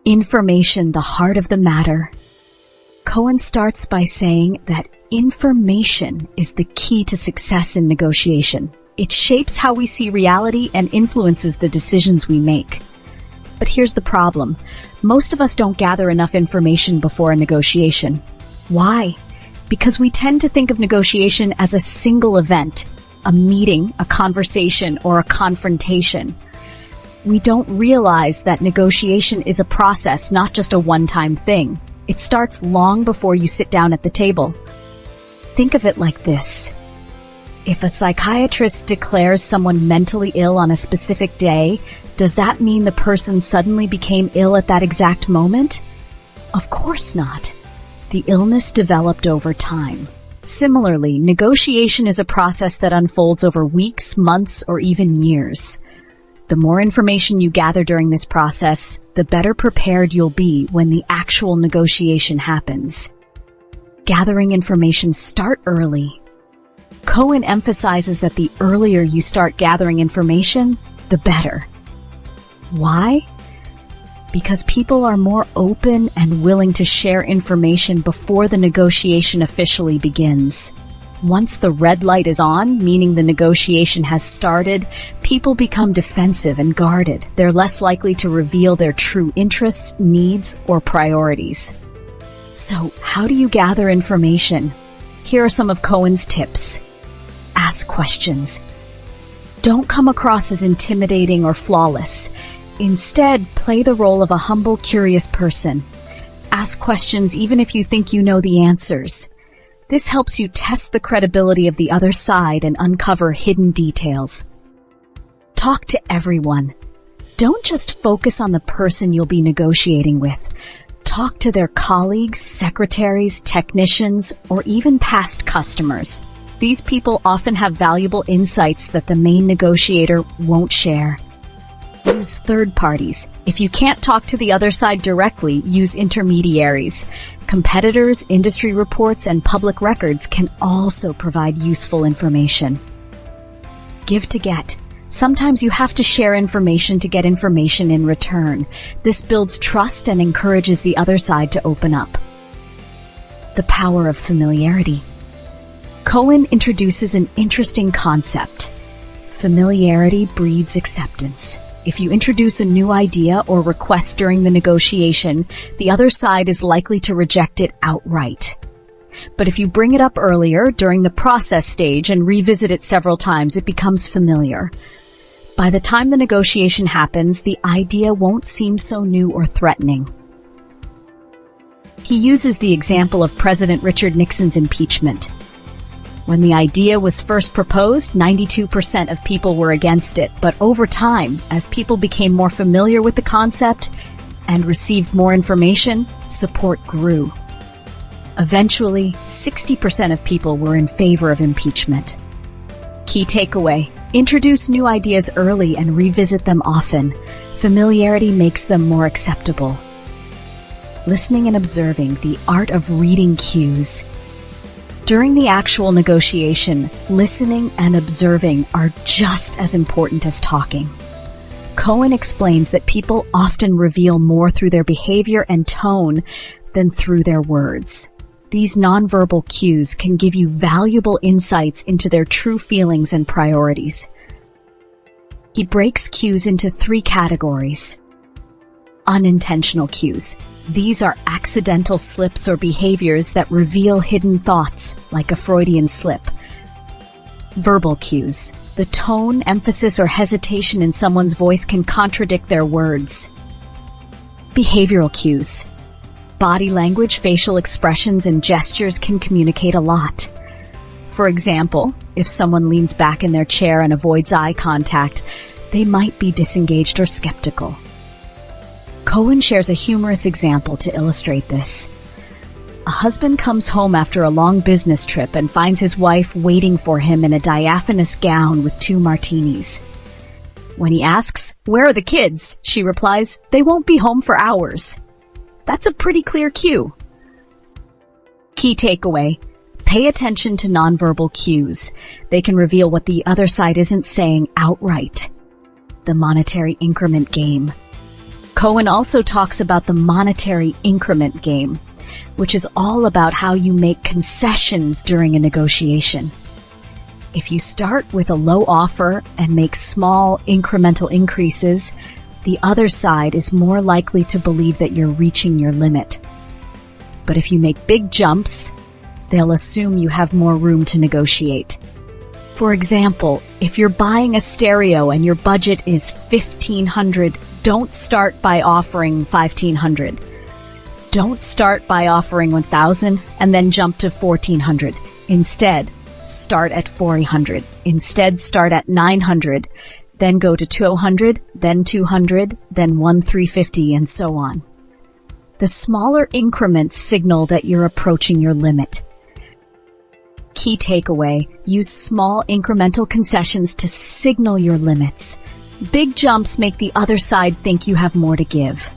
Information, the heart of the matter. Cohen starts by saying that information is the key to success in negotiation. It shapes how we see reality and influences the decisions we make. But here's the problem. Most of us don't gather enough information before a negotiation. Why? Because we tend to think of negotiation as a single event, a meeting, a conversation, or a confrontation. We don't realize that negotiation is a process, not just a one-time thing. It starts long before you sit down at the table. Think of it like this. If a psychiatrist declares someone mentally ill on a specific day, does that mean the person suddenly became ill at that exact moment? Of course not. The illness developed over time. Similarly, negotiation is a process that unfolds over weeks, months, or even years. The more information you gather during this process, the better prepared you'll be when the actual negotiation happens. Gathering information, start early. Cohen emphasizes that the earlier you start gathering information, the better. Why? Because people are more open and willing to share information before the negotiation officially begins. Once the red light is on, meaning the negotiation has started, people become defensive and guarded. They're less likely to reveal their true interests, needs, or priorities. So, how do you gather information? Here are some of Cohen's tips. Ask questions. Don't come across as intimidating or flawless. Instead, play the role of a humble, curious person. Ask questions even if you think you know the answers. This helps you test the credibility of the other side and uncover hidden details. Talk to everyone. Don't just focus on the person you'll be negotiating with. Talk to their colleagues, secretaries, technicians, or even past customers. These people often have valuable insights that the main negotiator won't share. Use third parties. If you can't talk to the other side directly, use intermediaries. Competitors, industry reports, and public records can also provide useful information. Give to get. Sometimes you have to share information to get information in return. This builds trust and encourages the other side to open up. The power of familiarity. Cohen introduces an interesting concept. Familiarity breeds acceptance. If you introduce a new idea or request during the negotiation, the other side is likely to reject it outright. But if you bring it up earlier, during the process stage, and revisit it several times, it becomes familiar. By the time the negotiation happens, the idea won't seem so new or threatening. He uses the example of President Richard Nixon's impeachment. When the idea was first proposed, 92% of people were against it, but over time, as people became more familiar with the concept and received more information, support grew. Eventually, 60% of people were in favor of impeachment. Key takeaway: introduce new ideas early and revisit them often. Familiarity makes them more acceptable. Listening and observing, the art of reading cues. During the actual negotiation, listening and observing are just as important as talking. Cohen explains that people often reveal more through their behavior and tone than through their words. These nonverbal cues can give you valuable insights into their true feelings and priorities. He breaks cues into 3 categories. Unintentional cues. These are accidental slips or behaviors that reveal hidden thoughts, like a Freudian slip. Verbal cues. The tone, emphasis, or hesitation in someone's voice can contradict their words. Behavioral cues. Body language, facial expressions, and gestures can communicate a lot. For example, if someone leans back in their chair and avoids eye contact, they might be disengaged or skeptical. Cohen shares a humorous example to illustrate this. A husband comes home after a long business trip and finds his wife waiting for him in a diaphanous gown with 2 martinis. When he asks, "Where are the kids?" she replies, "They won't be home for hours." That's a pretty clear cue. Key takeaway: pay attention to nonverbal cues. They can reveal what the other side isn't saying outright. The monetary increment game. Cohen also talks about the monetary increment game, which is all about how you make concessions during a negotiation. If you start with a low offer and make small incremental increases, the other side is more likely to believe that you're reaching your limit. But if you make big jumps, they'll assume you have more room to negotiate. For example, if you're buying a stereo and your budget is $1,500, don't start by offering $1,500. Don't start by offering $1,000 and then jump to $1,400. Instead, start at $400. Instead, start at $900, then go to $200, then $200, then $1,350, and so on. The smaller increments signal that you're approaching your limit. Key takeaway: use small incremental concessions to signal your limits. Big jumps make the other side think you have more to give.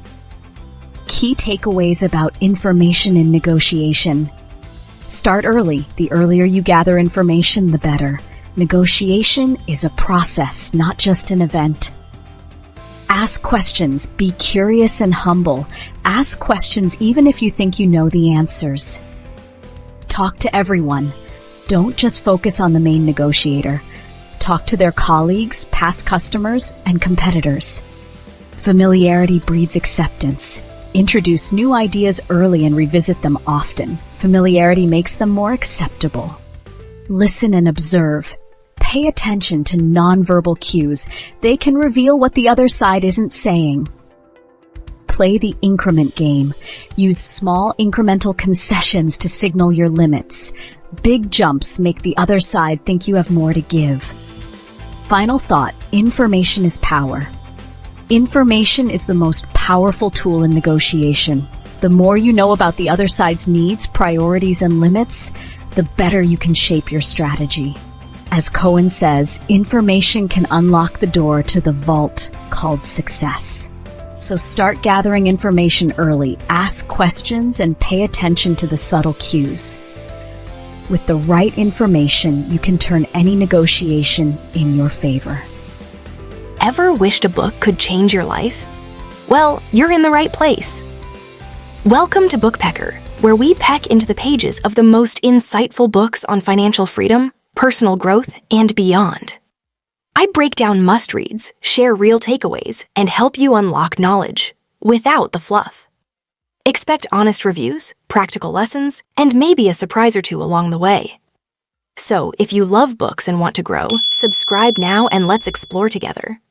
Key takeaways about information in negotiation. Start early. The earlier you gather information, the better. Negotiation is a process, not just an event. Ask questions. Be curious and humble. Ask questions even if you think you know the answers. Talk to everyone. Don't just focus on the main negotiator. Talk to their colleagues, past customers, and competitors. Familiarity breeds acceptance. Introduce new ideas early and revisit them often. Familiarity makes them more acceptable. Listen and observe. Pay attention to nonverbal cues. They can reveal what the other side isn't saying. Play the increment game. Use small incremental concessions to signal your limits. Big jumps make the other side think you have more to give. Final thought: information is power. Information is the most powerful tool in negotiation. The more you know about the other side's needs, priorities, and limits, the better you can shape your strategy. As Cohen says, information can unlock the door to the vault called success. So start gathering information early, ask questions, and pay attention to the subtle cues. With the right information, you can turn any negotiation in your favor. Ever wished a book could change your life? Well, you're in the right place. Welcome to Bookpecker, where we peck into the pages of the most insightful books on financial freedom, personal growth, and beyond. I break down must-reads, share real takeaways, and help you unlock knowledge without the fluff. Expect honest reviews, practical lessons, and maybe a surprise or two along the way. So, if you love books and want to grow, subscribe now and let's explore together.